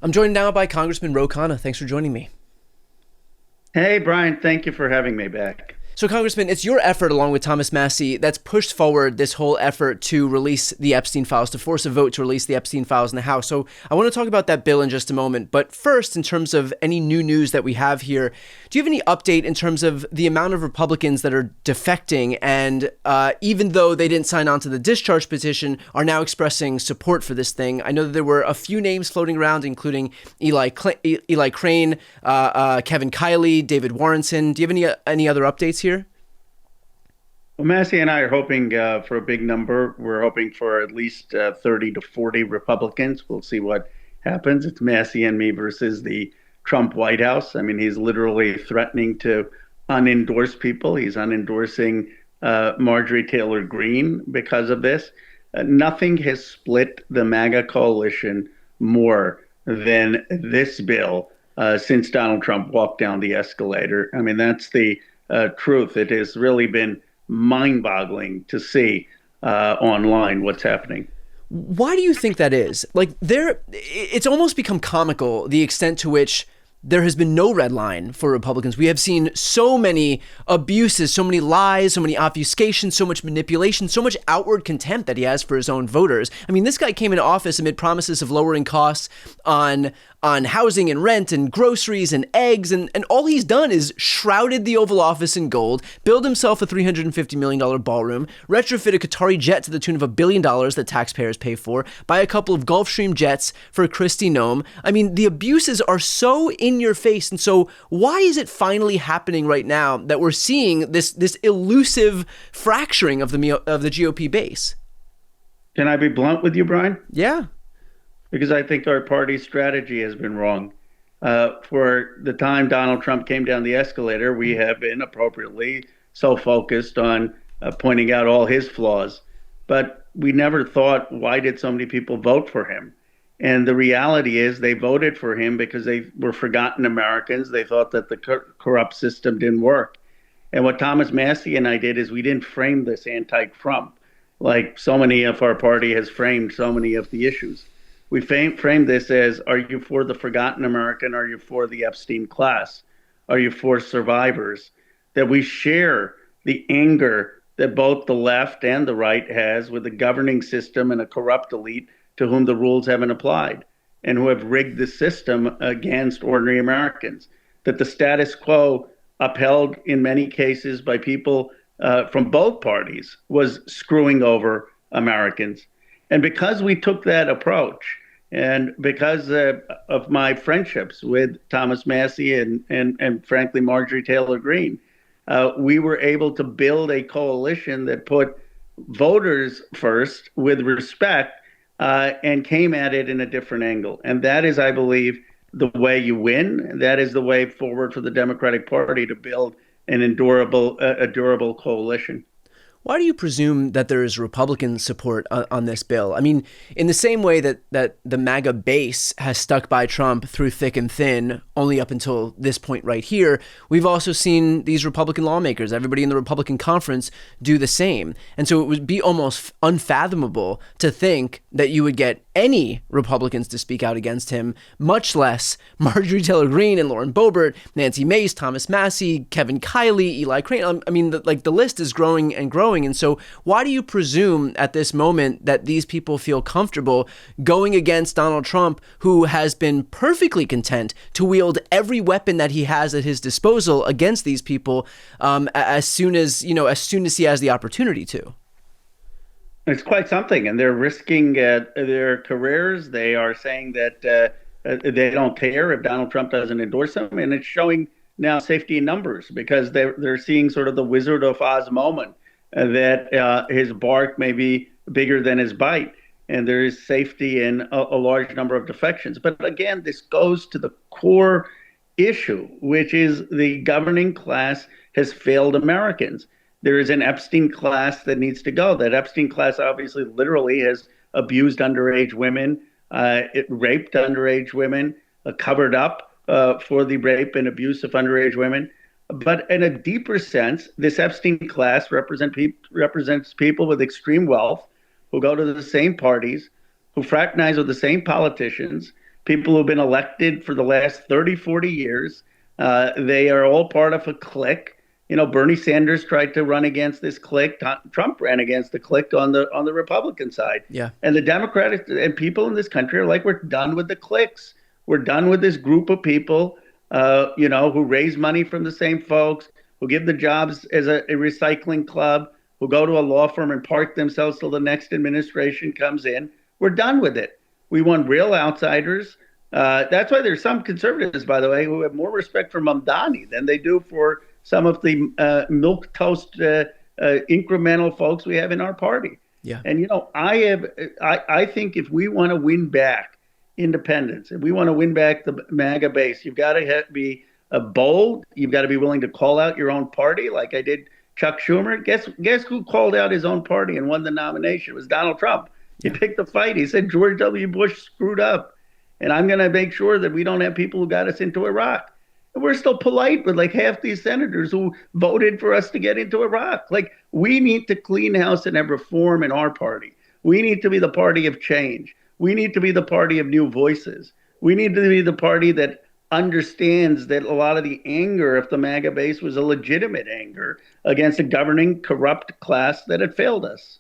I'm joined now by Congressman Ro Khanna. Thanks for joining me. Hey, Brian, thank you for having me back. So, Congressman, it's your effort, along with Thomas Massie, that's pushed forward this whole effort to release the Epstein files, to force a vote to release the Epstein files in the House. So, I want to talk about that bill in just a moment. But first, in terms of any new news that we have here, do you have any update in terms of the amount of Republicans that are defecting and even though they didn't sign on to the discharge petition, are now expressing support for this thing? I know that there were a few names floating around, including Eli Crane, Kevin Kiley, David Warrenson. Do you have any other updates here? Well, Massey and I are hoping for a big number. We're hoping for at least 30 to 40 Republicans. We'll see what happens. It's Massey and me versus the Trump White House. I mean, he's literally threatening to unendorse people. He's unendorsing Marjorie Taylor Greene because of this. Nothing has split the MAGA coalition more than this bill since Donald Trump walked down the escalator. I mean, that's the truth. It has really been mind-boggling to see online what's happening. Why do you think that is? It's almost become comical, the extent to which there has been no red line for Republicans. We have seen so many abuses, so many lies, so many obfuscations, so much manipulation, so much outward contempt that he has for his own voters. I mean, this guy came into office amid promises of lowering costs on housing and rent and groceries and eggs. And all he's done is shrouded the Oval Office in gold, build himself a $350 million ballroom, retrofit a Qatari jet to the tune of $1 billion that taxpayers pay for, buy a couple of Gulfstream jets for Kristi Noem. I mean, the abuses are so in your face. And so why is it finally happening right now that we're seeing this elusive fracturing of the GOP base? Can I be blunt with you, Brian? Yeah. Because I think our party's strategy has been wrong. For the time Donald Trump came down the escalator, we have been appropriately so focused on pointing out all his flaws. But we never thought, why did so many people vote for him? And the reality is they voted for him because they were forgotten Americans. They thought that the corrupt system didn't work. And what Thomas Massie and I did is we didn't frame this anti-Trump like so many of our party has framed so many of the issues. We framed this as, are you for the forgotten American? Are you for the Epstein class? Are you for survivors? That we share the anger that both the left and the right has with the governing system and a corrupt elite to whom the rules haven't applied and who have rigged the system against ordinary Americans. That the status quo, upheld in many cases by people from both parties, was screwing over Americans. And because we took that approach, and because of my friendships with Thomas Massie and frankly, Marjorie Taylor Greene, we were able to build a coalition that put voters first with respect and came at it in a different angle. And that is, I believe, the way you win. That is the way forward for the Democratic Party to build a durable coalition. Why do you presume that there is Republican support on this bill? I mean, in the same way that the MAGA base has stuck by Trump through thick and thin, only up until this point right here, we've also seen these Republican lawmakers, everybody in the Republican conference, do the same. And so it would be almost unfathomable to think that you would get any Republicans to speak out against him, much less Marjorie Taylor Greene and Lauren Boebert, Nancy Mace, Thomas Massie, Kevin Kiley, Eli Crane. I mean, the list is growing and growing. And so why do you presume at this moment that these people feel comfortable going against Donald Trump, who has been perfectly content to wield every weapon that he has at his disposal against these people as soon as he has the opportunity to? It's quite something, and they're risking their careers. They are saying that they don't care if Donald Trump doesn't endorse them, and it's showing now safety in numbers because they're seeing sort of the Wizard of Oz moment that his bark may be bigger than his bite, and there is safety in a large number of defections. But again, this goes to the core issue, which is the governing class has failed Americans. There is an Epstein class that needs to go. That Epstein class obviously literally has abused underage women, it raped underage women, covered up for the rape and abuse of underage women. But in a deeper sense, this Epstein class represents people with extreme wealth who go to the same parties, who fraternize with the same politicians, people who've been elected for the last 30, 40 years. They are all part of a clique. Bernie Sanders tried to run against this clique. Trump ran against the clique on the Republican side. Yeah. And the Democratic and people in this country are like, we're done with the cliques. We're done with this group of people, who raise money from the same folks, who give the jobs as a recycling club, who go to a law firm and park themselves till the next administration comes in. We're done with it. We want real outsiders. That's why there's some conservatives, by the way, who have more respect for Mamdani than they do for some of the milquetoast incremental folks we have in our party. Yeah. And I think if we want to win back independence, if we want to win back the MAGA base, you've got to be bold. You've got to be willing to call out your own party, like I did Chuck Schumer. Guess who called out his own party and won the nomination? It was Donald Trump. He picked the fight. He said George W. Bush screwed up, and I'm going to make sure that we don't have people who got us into Iraq. And we're still polite with like half these senators who voted for us to get into Iraq. Like, we need to clean house and have reform in our party. We need to be the party of change. We need to be the party of new voices. We need to be the party that understands that a lot of the anger of the MAGA base was a legitimate anger against a governing corrupt class that had failed us.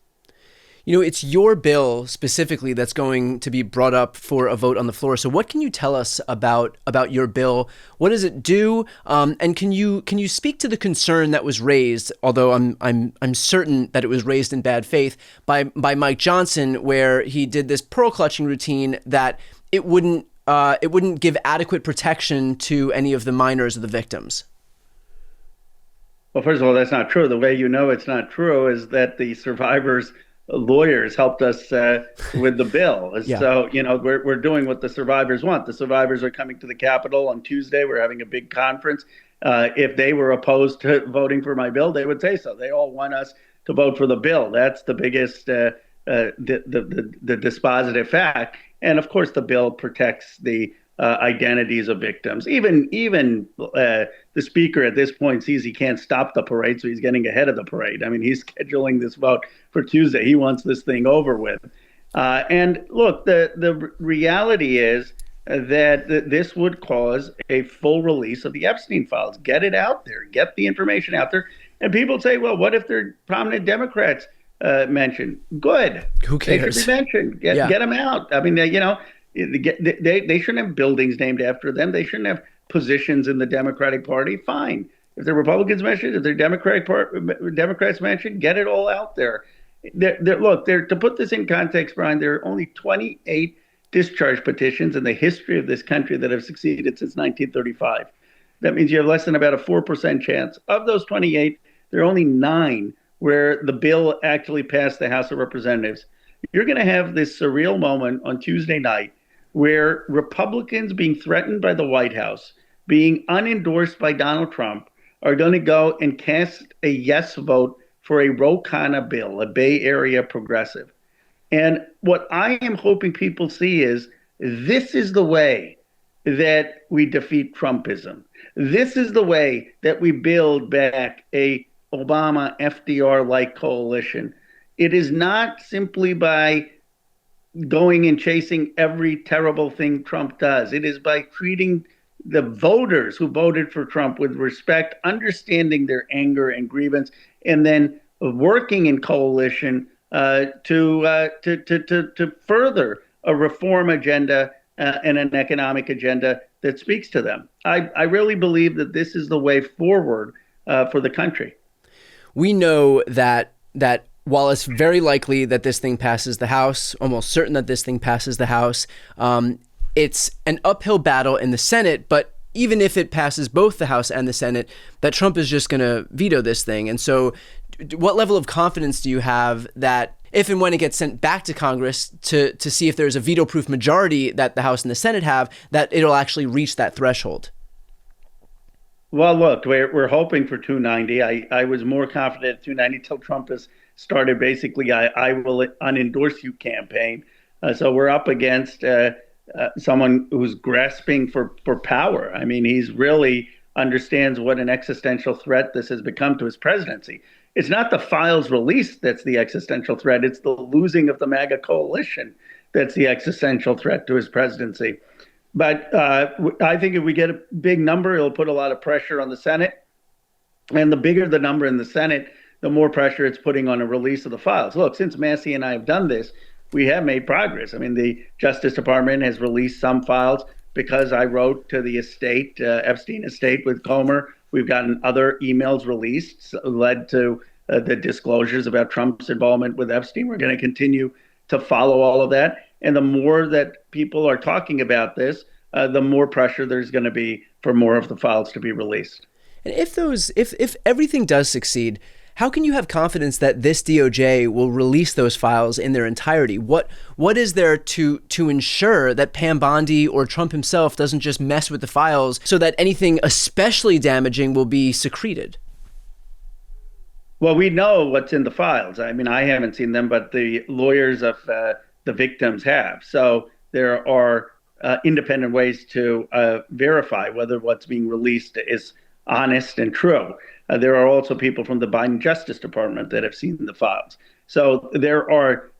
It's your bill specifically that's going to be brought up for a vote on the floor. So what can you tell us about your bill? What does it do? And can you speak to the concern that was raised, although I'm certain that it was raised in bad faith, by Mike Johnson, where he did this pearl clutching routine that it wouldn't give adequate protection to any of the minors or the victims? Well, first of all, that's not true. The way it's not true is that the survivors' lawyers helped us with the bill. Yeah. So, we're doing what the survivors want. The survivors are coming to the Capitol on Tuesday. We're having a big conference. If they were opposed to voting for my bill, they would say so. They all want us to vote for the bill. That's the biggest, the dispositive fact. And of course, the bill protects the identities of victims. Even the speaker at this point sees he can't stop the parade, so he's getting ahead of the parade. I mean, he's scheduling this vote for Tuesday. He wants this thing over with. And look, the reality is that this would cause a full release of the Epstein files. Get it out there. Get the information out there. And people say, well, what if they're prominent Democrats mentioned? Good. Who cares? They should be mentioned. Get them out. I mean, they shouldn't have buildings named after them. They shouldn't have positions in the Democratic Party. Fine. If they're Republicans mentioned, if they're Democrats mentioned, get it all out there. To put this in context, Brian, there are only 28 discharge petitions in the history of this country that have succeeded since 1935. That means you have less than about a 4% chance. Of those 28, there are only 9 where the bill actually passed the House of Representatives. You're going to have this surreal moment on Tuesday night where Republicans being threatened by the White House, being unendorsed by Donald Trump, are going to go and cast a yes vote for a Khanna bill, a Bay Area progressive. And what I am hoping people see is this is the way that we defeat Trumpism. This is the way that we build back a Obama FDR-like coalition. It is not simply by going and chasing every terrible thing Trump does. It is by treating the voters who voted for Trump with respect, understanding their anger and grievance, and then working in coalition to further a reform agenda and an economic agenda that speaks to them. I really believe that this is the way forward for the country. We know that while it's very likely that this thing passes the House, almost certain that this thing passes the House, it's an uphill battle in the Senate. But even if it passes both the House and the Senate, that Trump is just going to veto this thing. And so what level of confidence do you have that if and when it gets sent back to Congress to see if there's a veto-proof majority that the House and the Senate have, that it'll actually reach that threshold? Well, look, we're hoping for 290. I was more confident at 290 till Trump has started basically I will unendorse you campaign. So we're up against someone who's grasping for power. I mean, he's really understands what an existential threat this has become to his presidency. It's not the files released that's the existential threat. It's the losing of the MAGA coalition that's the existential threat to his presidency. But I think if we get a big number, it'll put a lot of pressure on the Senate. And the bigger the number in the Senate, the more pressure it's putting on a release of the files. Look, since Massey and I have done this, we have made progress. I mean, the Justice Department has released some files because I wrote to the estate, Epstein estate with Comer. We've gotten other emails released, led to the disclosures about Trump's involvement with Epstein. We're going to continue to follow all of that. And the more that people are talking about this, the more pressure there's going to be for more of the files to be released. And if everything does succeed, how can you have confidence that this DOJ will release those files in their entirety? What is there to ensure that Pam Bondi or Trump himself doesn't just mess with the files so that anything especially damaging will be secreted? Well, we know what's in the files. I mean, I haven't seen them, but the lawyers of the victims have. So there are independent ways to verify whether what's being released is honest and true. There are also people from the Biden Justice Department that have seen the files. So there are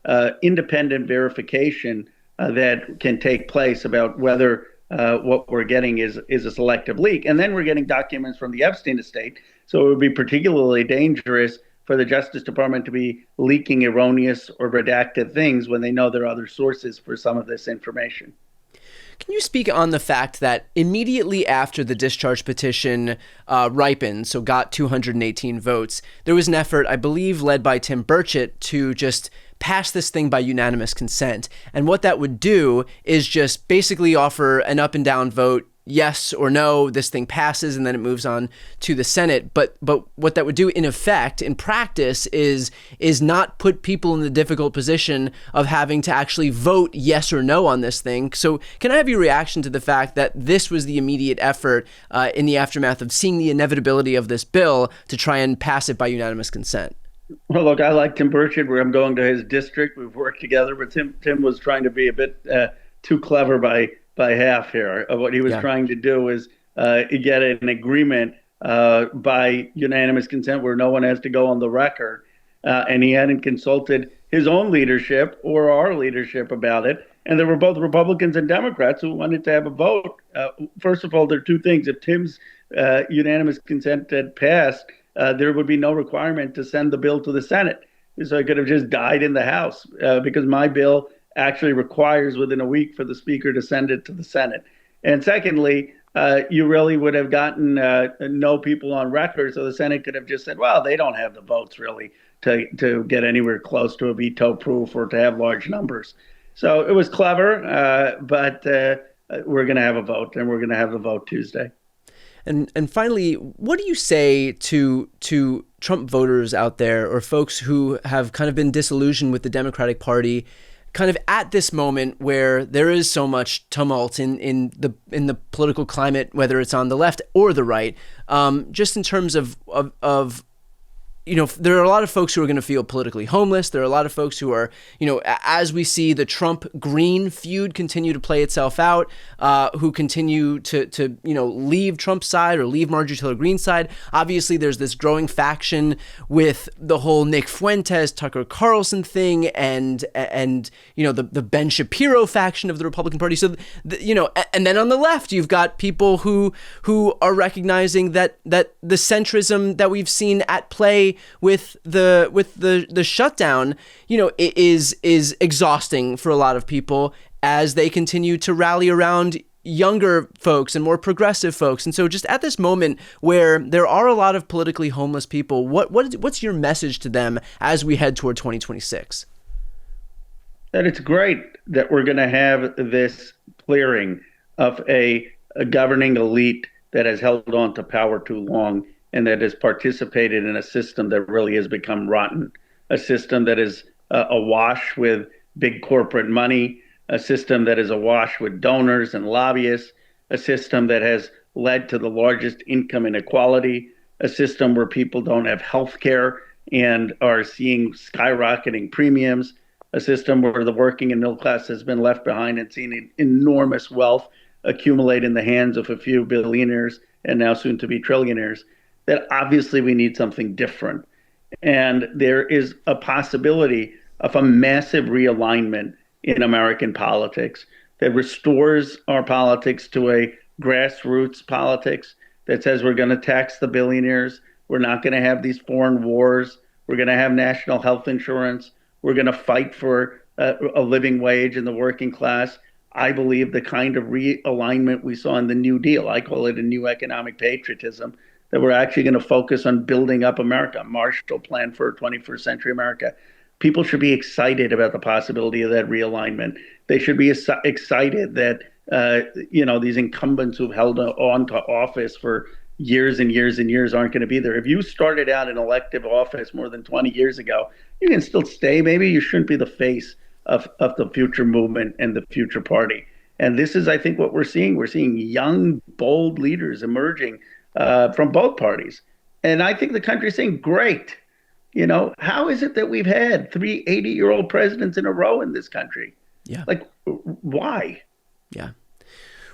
independent verification that can take place about whether what we're getting is a selective leak. And then we're getting documents from the Epstein estate. So it would be particularly dangerous for the Justice Department to be leaking erroneous or redacted things when they know there are other sources for some of this information. Can you speak on the fact that immediately after the discharge petition ripened, so got 218 votes, there was an effort, I believe, led by Tim Burchett to just pass this thing by unanimous consent. And what that would do is just basically offer an up and down vote, yes or no, this thing passes, and then it moves on to the Senate. But what that would do in effect, in practice, is not put people in the difficult position of having to actually vote yes or no on this thing. So can I have your reaction to the fact that this was the immediate effort in the aftermath of seeing the inevitability of this bill to try and pass it by unanimous consent? Well, look, I like Tim Burchett, where I'm going to his district. We've worked together, but Tim was trying to be a bit too clever by half here. What he was trying to do is get an agreement by unanimous consent where no one has to go on the record. And he hadn't consulted his own leadership or our leadership about it. And there were both Republicans and Democrats who wanted to have a vote. First of all, there are two things. If Tim's unanimous consent had passed, there would be no requirement to send the bill to the Senate. So it could have just died in the House because my bill actually requires within a week for the speaker to send it to the Senate. And secondly, you really would have gotten no people on record. So the Senate could have just said, well, they don't have the votes really to get anywhere close to a veto proof or to have large numbers. So it was clever, but we're going to have a vote, and we're going to have the vote Tuesday. And finally, what do you say to Trump voters out there, or folks who have kind of been disillusioned with the Democratic Party, kind of at this moment where there is so much tumult in the political climate, whether it's on the left or the right, just in terms of there are a lot of folks who are going to feel politically homeless. There are a lot of folks who are, as we see the Trump-Green feud continue to play itself out, who continue to leave Trump's side or leave Marjorie Taylor Greene's side. Obviously, there's this growing faction with the whole Nick Fuentes, Tucker Carlson thing, and the Ben Shapiro faction of the Republican Party. So, and then on the left, you've got people who are recognizing that the centrism that we've seen at play with the shutdown, is exhausting for a lot of people as they continue to rally around younger folks and more progressive folks. And so just at this moment where there are a lot of politically homeless people, what's your message to them as we head toward 2026? That it's great that we're going to have this clearing of a governing elite that has held on to power too long and that has participated in a system that really has become rotten, a system that is awash with big corporate money, a system that is awash with donors and lobbyists, a system that has led to the largest income inequality, a system where people don't have health care and are seeing skyrocketing premiums, a system where the working and middle class has been left behind and seen enormous wealth accumulate in the hands of a few billionaires and now soon to be trillionaires. That obviously we need something different. And there is a possibility of a massive realignment in American politics that restores our politics to a grassroots politics that says we're going to tax the billionaires. We're not going to have these foreign wars. We're going to have national health insurance. We're going to fight for a living wage in the working class. I believe the kind of realignment we saw in the New Deal, I call it a new economic patriotism, that we're actually going to focus on building up America, Marshall Plan for 21st century America. People should be excited about the possibility of that realignment. They should be excited that these incumbents who've held on to office for years and years and years aren't going to be there. If you started out in elective office more than 20 years ago, you can still stay. Maybe you shouldn't be the face of the future movement and the future party. And this is, I think, what we're seeing. We're seeing young, bold leaders emerging from both parties. And I think the country is saying, great. How is it that we've had 3 80-year-old presidents in a row in this country? Yeah. Like, why? Yeah.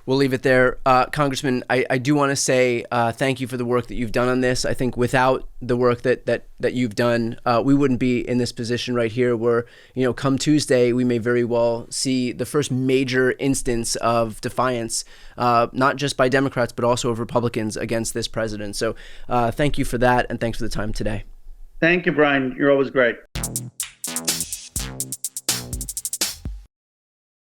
We'll leave it there. Congressman, I do want to say thank you for the work that you've done on this. I think without the work that you've done, we wouldn't be in this position right here where, come Tuesday, we may very well see the first major instance of defiance, not just by Democrats, but also of Republicans against this president. So thank you for that. And thanks for the time today. Thank you, Brian. You're always great.